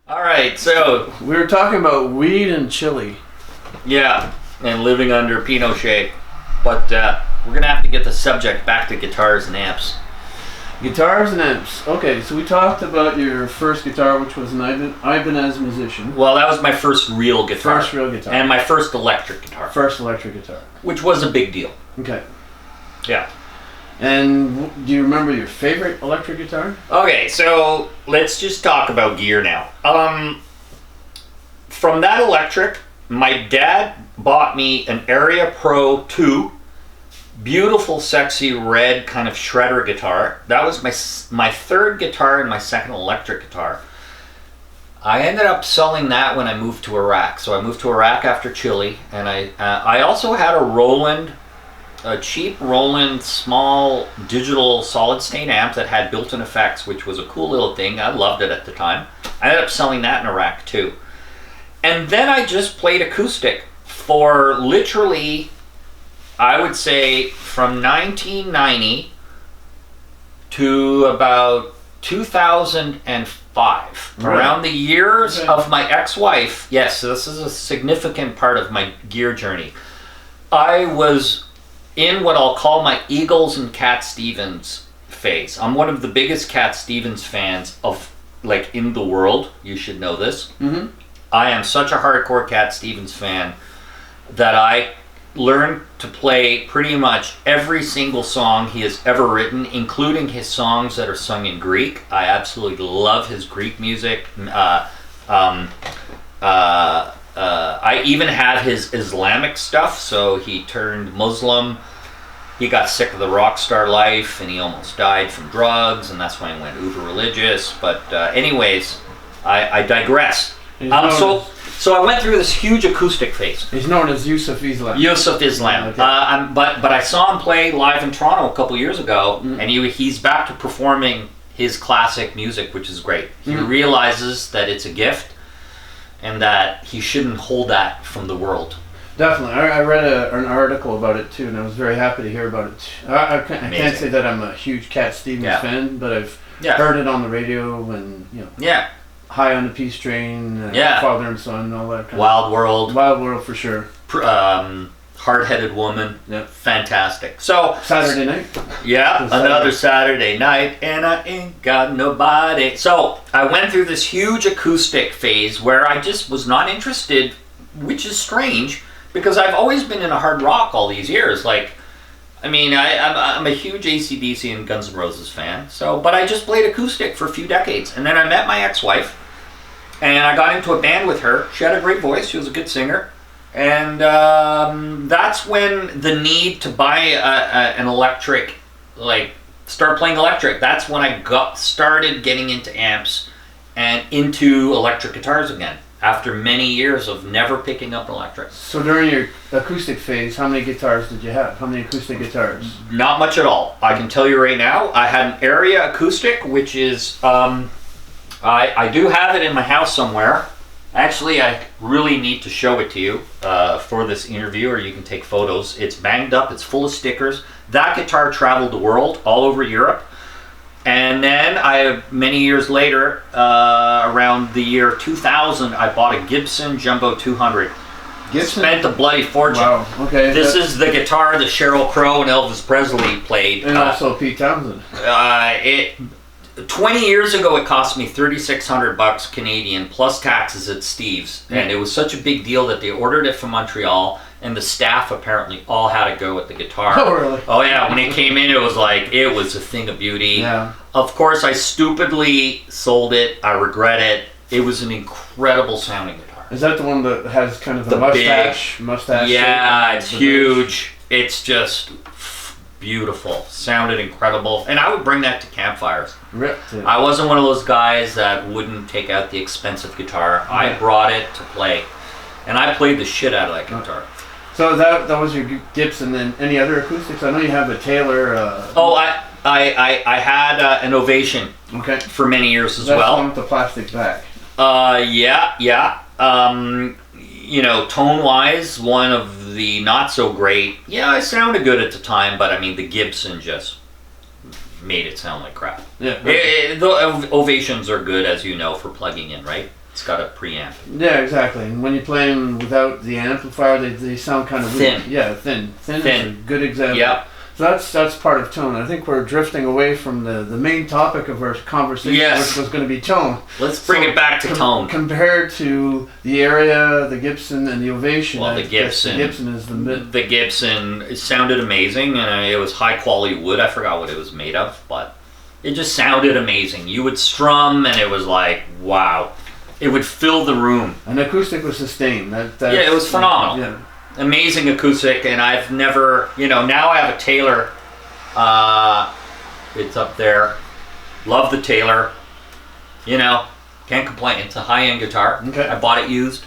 All right, so We were talking about weed and chili. yeah, and living under Pinochet, but we're gonna have to get the subject back to guitars and amps. Guitars and amps. Okay, so we talked about your first guitar, which was an Ibanez Musician. Well, that was my first real guitar. First real guitar. And my first electric guitar. First electric guitar. Which was a big deal. Okay. Yeah. And do you remember your favorite electric guitar? Okay, so let's just talk about gear now. From that electric, my dad bought me an Area Pro 2. Beautiful, sexy, red kind of shredder guitar. That was my third guitar and my second electric guitar. I ended up selling that when I moved to Iraq. So I moved to Iraq after Chile, and I also had a cheap Roland small digital solid state amp that had built-in effects, which was a cool little thing. I loved it at the time. I ended up selling that in Iraq too. And then I just played acoustic for literally, I would say, from 1990 to about 2005. Right. Around the years Okay. of my ex-wife. Yes, so this is a significant part of my gear journey. I was in what I'll call my Eagles and Cat Stevens phase. I'm one of the biggest Cat Stevens fans in the world. You should know this. Mm-hmm. I am such a hardcore Cat Stevens fan that I learned to play pretty much every single song he has ever written, including his songs that are sung in Greek. I absolutely love his Greek music. I even have his Islamic stuff, so he turned Muslim. He got sick of the rock star life, and he almost died from drugs, and that's why he went uber religious. But anyways, I digress. So I went through this huge acoustic phase. He's known as Yusuf Islam. Yusuf Islam. Okay. But I saw him play live in Toronto a couple years ago, and he's back to performing his classic music, which is great. He realizes that it's a gift, and that he shouldn't hold that from the world. Definitely. I read an article about it too, and I was very happy to hear about it. I can't say that I'm a huge Cat Stevens fan, but I've heard it on the radio and, High on the Peace Train, Father and Son, all that kind Wild World. Wild World for sure. Hard-Headed Woman. Yeah. Fantastic. So Saturday night. Yeah, another Saturday night, and I ain't got nobody. So I went through this huge acoustic phase where I just was not interested, which is strange because I've always been into hard rock all these years. I'm a huge AC/DC and Guns N' Roses fan. But I just played acoustic for a few decades, and then I met my ex-wife, and I got into a band with her. She had a great voice. She was a good singer. And that's when the need to buy an electric, start playing electric. That's when I started getting into amps and into electric guitars again, after many years of never picking up an electric. So during your acoustic phase, how many guitars did you have? How many acoustic guitars? Not much at all. I can tell you right now, I had an Area acoustic, which is, I do have it in my house somewhere. Actually, I really need to show it to you for this interview, or you can take photos. It's banged up. It's full of stickers. That guitar traveled the world, all over Europe. And then many years later, around the year 2000, I bought a Gibson Jumbo 200. Gibson? Spent a bloody fortune. Wow, okay. This is the guitar that Sheryl Crow and Elvis Presley played. And also Pete Townsend. 20 years ago, it cost me $3,600 Canadian plus taxes at Steve's, and it was such a big deal that they ordered it from Montreal, and the staff apparently all had a go at the guitar. Oh, really? Oh yeah, when it came in, it was a thing of beauty. Yeah. Of course, I stupidly sold it. I regret it. It was an incredible sounding guitar. Is that the one that has kind of the mustache? Yeah, it's huge. It's just beautiful. Sounded incredible. And I would bring that to campfires. Ripped it. I wasn't one of those guys that wouldn't take out the expensive guitar. I brought it to play. And I played the shit out of that guitar. So that was your Gibson. Then any other acoustics? I know you have a Taylor. I had an Ovation. Okay. For many years as That's well. The one with the plastic back. Yeah. Tone-wise, one of the not so great. Yeah, it sounded good at the time, but the Gibson just made it sound like crap. Yeah. The Ovations are good, as you know, for plugging in, right? It's got a preamp. Yeah, exactly. And when you play them without the amplifier, they sound kind of thin. Weak. Yeah, thin. Thin is a good example. Yeah. So that's part of tone. I think we're drifting away from the main topic of our conversation, which was going to be tone. Let's bring it back to tone. Compared to the Area, the Gibson, and the Ovation. Well, the Gibson is the Gibson. It sounded amazing, and it was high quality wood. I forgot what it was made of, but it just sounded amazing. You would strum, and it was like, wow. It would fill the room. And the acoustic was sustained. Yeah, it was phenomenal. Yeah. Amazing acoustic, and I've never, now I have a Taylor. It's up there. Love the Taylor. Can't complain. It's a high-end guitar. Okay. I bought it used.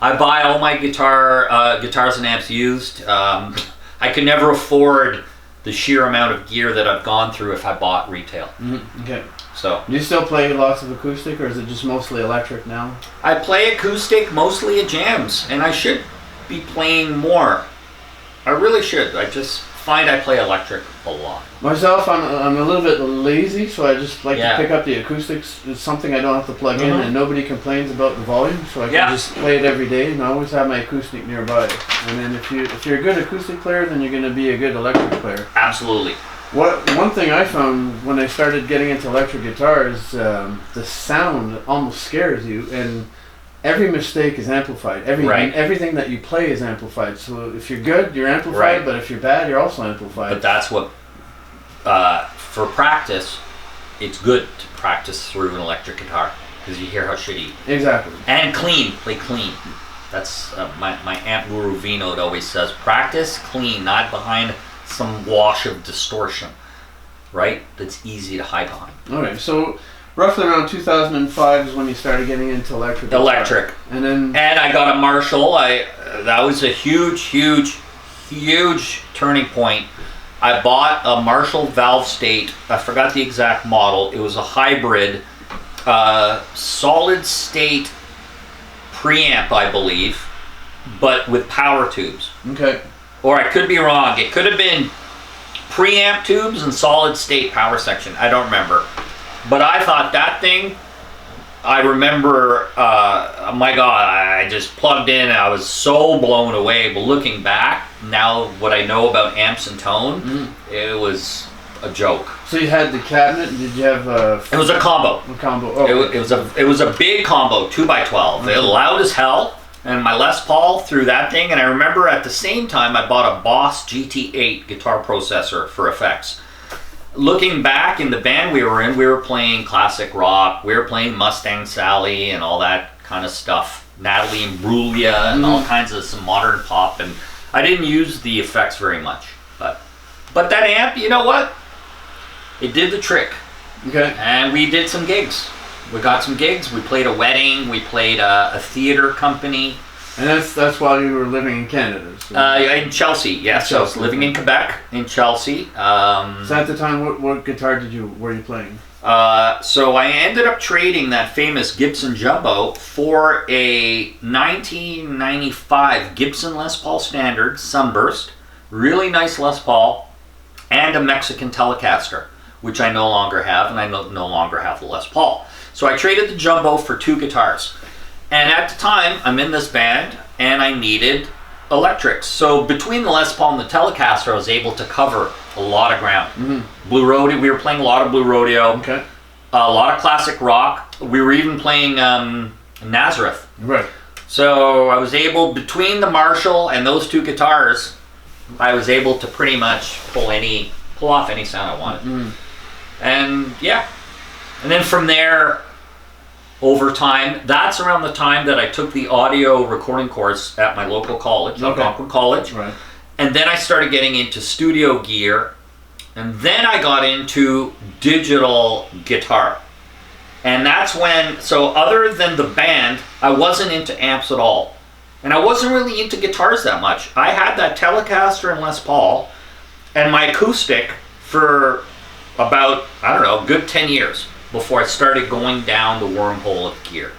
I buy all my guitars and amps used. I could never afford the sheer amount of gear that I've gone through if I bought retail. Mm-hmm. Okay. So. Do you still play lots of acoustic, or is it just mostly electric now? I play acoustic mostly at jams, and I should be playing more. I really should. I just find I play electric a lot. Myself, I'm a little bit lazy, so I just like to pick up the acoustics. It's something I don't have to plug in, and nobody complains about the volume, so I can just play it every day, and I always have my acoustic nearby. And then if you're a good acoustic player, then you're going to be a good electric player. Absolutely. One thing I found when I started getting into electric guitars, the sound almost scares you, and every mistake is amplified. Everything that you play is amplified. So if you're good, you're amplified, but if you're bad, you're also amplified. But that's what, for practice, it's good to practice through an electric guitar, because you hear how shitty. Exactly. And clean. Play clean. That's my amp guru Vino always says, practice clean, not behind some wash of distortion, right? That's easy to hide behind. Okay, so roughly around 2005 is when you started getting into electric. And I got a Marshall. That was a huge turning point. I bought a Marshall Valve State. I forgot the exact model. It was a hybrid solid state preamp, I believe, but with power tubes. Okay. Or I could be wrong. It could have been preamp tubes and solid state power section. I don't remember. But I thought that thing, I remember, my God, I just plugged in and I was so blown away. But looking back, now what I know about amps and tone, it was a joke. So you had the cabinet, did you have a... It was a combo. A combo, oh. It was a big combo, 2x12. It was loud as hell. And my Les Paul through that thing, and I remember at the same time I bought a Boss GT8 guitar processor for effects. Looking back in the band we were in, we were playing classic rock, we were playing Mustang Sally and all that kind of stuff, Natalie Imbruglia and all kinds of some modern pop, and I didn't use the effects very much. But that amp, you know what? It did the trick. Okay. And we did some gigs. We got some gigs. We played a wedding. We played a theater company. And that's while you were living in Canada. So. In Chelsea, yes. So I was living in Quebec, in Chelsea. So at the time, what guitar were you playing? So I ended up trading that famous Gibson Jumbo for a 1995 Gibson Les Paul Standard Sunburst, really nice Les Paul, and a Mexican Telecaster, which I no longer have, and I no longer have the Les Paul. So I traded the Jumbo for two guitars. And at the time, I'm in this band, and I needed electrics. So between the Les Paul and the Telecaster, I was able to cover a lot of ground. Mm-hmm. Blue Rodeo, we were playing a lot of Blue Rodeo. Okay. A lot of classic rock. We were even playing Nazareth. Right. So I was able, between the Marshall and those two guitars, I was able to pretty much pull off any sound I wanted. Mm-hmm. And yeah. And then from there, over time, that's around the time that I took the audio recording course at my local college, Algonquin College. Right. And then I started getting into studio gear. And then I got into digital guitar. And that's when, so other than the band, I wasn't into amps at all. And I wasn't really into guitars that much. I had that Telecaster and Les Paul and my acoustic for about, I don't know, a good 10 years before I started going down the wormhole of gear.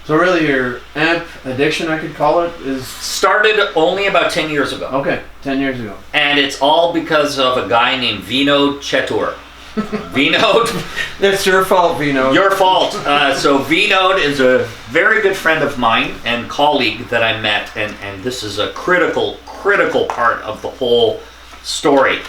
So really your amp addiction, I could call it, is... Started only about 10 years ago. Okay, 10 years ago. And it's all because of a guy named Vino Chetur. V-Node. It's your fault, V-Node. Your fault. So V-Node is a very good friend of mine and colleague that I met, and this is a critical part of the whole story.